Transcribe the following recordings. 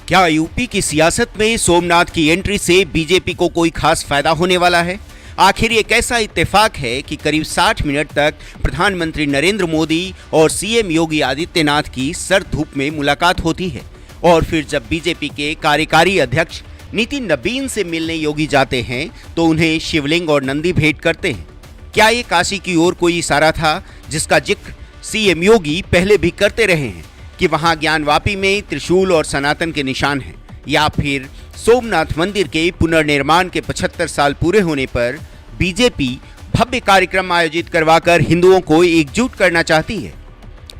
क्या यूपी की सियासत में सोमनाथ की एंट्री से बीजेपी को कोई खास फायदा होने वाला है? आखिर ये कैसा इत्तेफाक है कि करीब 60 मिनट तक प्रधानमंत्री नरेंद्र मोदी और सीएम योगी आदित्यनाथ की सर्द धूप में मुलाकात होती है और फिर जब बीजेपी के कार्यकारी अध्यक्ष नितिन नबीन से मिलने योगी जाते हैं तो उन्हें शिवलिंग और नंदी भेंट करते हैं। क्या ये काशी की ओर कोई इशारा था जिसका जिक्र सीएम योगी पहले भी करते रहे हैं कि वहां ज्ञानवापी में त्रिशूल और सनातन के निशान हैं, या फिर सोमनाथ मंदिर के पुनर्निर्माण के 75 साल पूरे होने पर बीजेपी भव्य कार्यक्रम आयोजित करवाकर हिंदुओं को एकजुट करना चाहती है?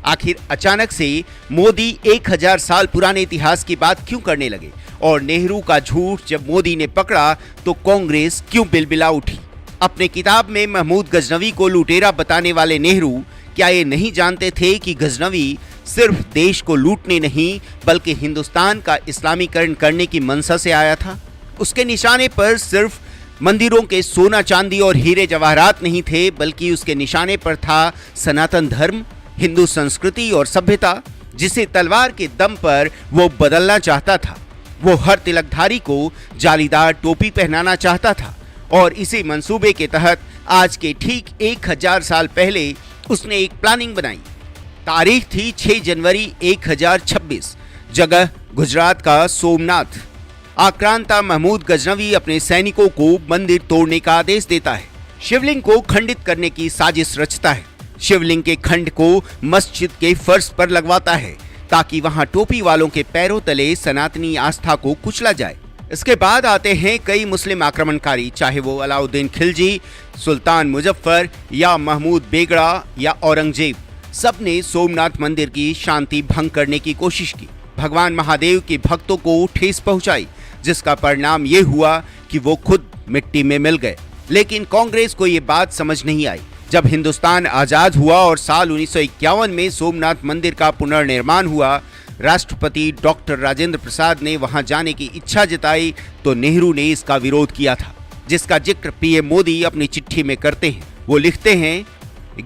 आखिर अचानक से मोदी 1000 साल पुराने इतिहास की बात क्यों करने लगे और नेहरू का झूठ जब मोदी ने पकड़ा तो कांग्रेस क्यों बिलबिला उठी? अपने किताब में महमूद गजनवी को लुटेरा बताने वाले नेहरू क्या ये नहीं जानते थे कि गजनवी सिर्फ देश को लूटने नहीं बल्कि हिंदुस्तान का इस्लामीकरण करने की मंशा से आया था? उसके निशाने पर सिर्फ मंदिरों के सोना चांदी और हीरे जवाहरात नहीं थे, बल्कि उसके निशाने पर था सनातन धर्म, हिंदू संस्कृति और सभ्यता, जिसे तलवार के दम पर वो बदलना चाहता था। वो हर तिलकधारी को जालीदार टोपी पहनाना चाहता था और इसी मंसूबे के तहत आज के ठीक 1000 साल पहले उसने एक प्लानिंग बनाई। तारीख थी 6 जनवरी 1026, जगह गुजरात का सोमनाथ। आक्रांता महमूद गजनवी अपने सैनिकों को मंदिर तोड़ने का आदेश देता है, शिवलिंग को खंडित करने की साजिश रचता है, शिवलिंग के खंड को मस्जिद के फर्श पर लगवाता है ताकि वहां टोपी वालों के पैरों तले सनातनी आस्था को कुचला जाए। इसके बाद आते हैं कई मुस्लिम आक्रमणकारी, चाहे वो अलाउद्दीन खिलजी, सुल्तान मुजफ्फर या महमूद बेगड़ा या औरंगजेब। सबने सोमनाथ मंदिर की शांति भंग करने की कोशिश की, भगवान महादेव के भक्तों को ठेस पहुंचाई, जिसका परिणाम ये हुआ कि वो खुद मिट्टी में मिल गए। लेकिन कांग्रेस को ये बात समझ नहीं आई। जब हिंदुस्तान आजाद हुआ और साल 1951 में सोमनाथ मंदिर का पुनर्निर्माण हुआ, राष्ट्रपति डॉक्टर राजेंद्र प्रसाद ने वहां जाने की इच्छा जताई तो नेहरू ने इसका विरोध किया था, जिसका जिक्र पीएम मोदी अपनी चिट्ठी में करते हैं। वो लिखते हैं,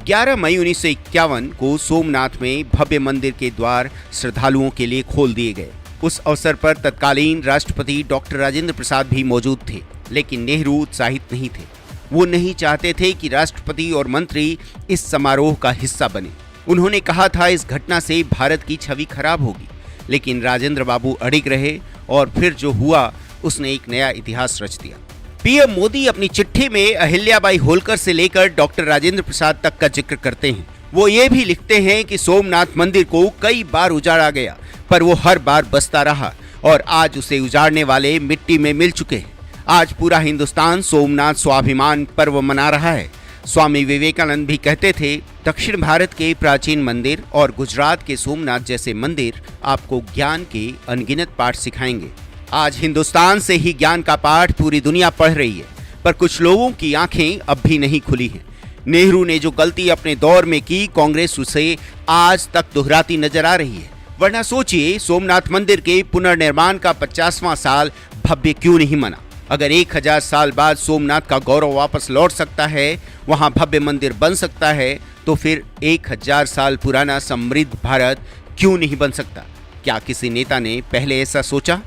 11 मई 1951 को सोमनाथ में भव्य मंदिर के द्वार श्रद्धालुओं के लिए खोल दिए गए। उस अवसर पर तत्कालीन राष्ट्रपति डॉक्टर राजेंद्र प्रसाद भी मौजूद थे, लेकिन नेहरू उत्साहित नहीं थे। वो नहीं चाहते थे कि राष्ट्रपति और मंत्री इस समारोह का हिस्सा बने। उन्होंने कहा था इस घटना से भारत की छवि खराब होगी, लेकिन राजेंद्र बाबू अड़िग रहे और फिर जो हुआ उसने एक नया इतिहास रच दिया। पीएम मोदी अपनी चिट्ठी में अहिल्याबाई होलकर से लेकर डॉक्टर राजेंद्र प्रसाद तक का जिक्र करते हैं। वो ये भी लिखते हैं कि सोमनाथ मंदिर को कई बार उजाड़ा गया, पर वो हर बार बसता रहा और आज उसे उजाड़ने वाले मिट्टी में मिल चुके हैं। आज पूरा हिंदुस्तान सोमनाथ स्वाभिमान पर्व मना रहा है। स्वामी विवेकानंद भी कहते थे, दक्षिण भारत के प्राचीन मंदिर और गुजरात के सोमनाथ जैसे मंदिर आपको ज्ञान के अनगिनत पाठ सिखाएंगे। आज हिंदुस्तान से ही ज्ञान का पाठ पूरी दुनिया पढ़ रही है, पर कुछ लोगों की आंखें अब भी नहीं खुली हैं। नेहरू ने जो गलती अपने दौर में की, कांग्रेस उसे आज तक दोहराती नजर आ रही है। वरना सोचिए, सोमनाथ मंदिर के पुनर्निर्माण का 50वां साल भव्य क्यों नहीं मना? अगर 1000 साल बाद सोमनाथ का गौरव वापस लौट सकता है, वहां भव्य मंदिर बन सकता है, तो फिर 1000 साल पुराना समृद्ध भारत क्यों नहीं बन सकता? क्या किसी नेता ने पहले ऐसा सोचा?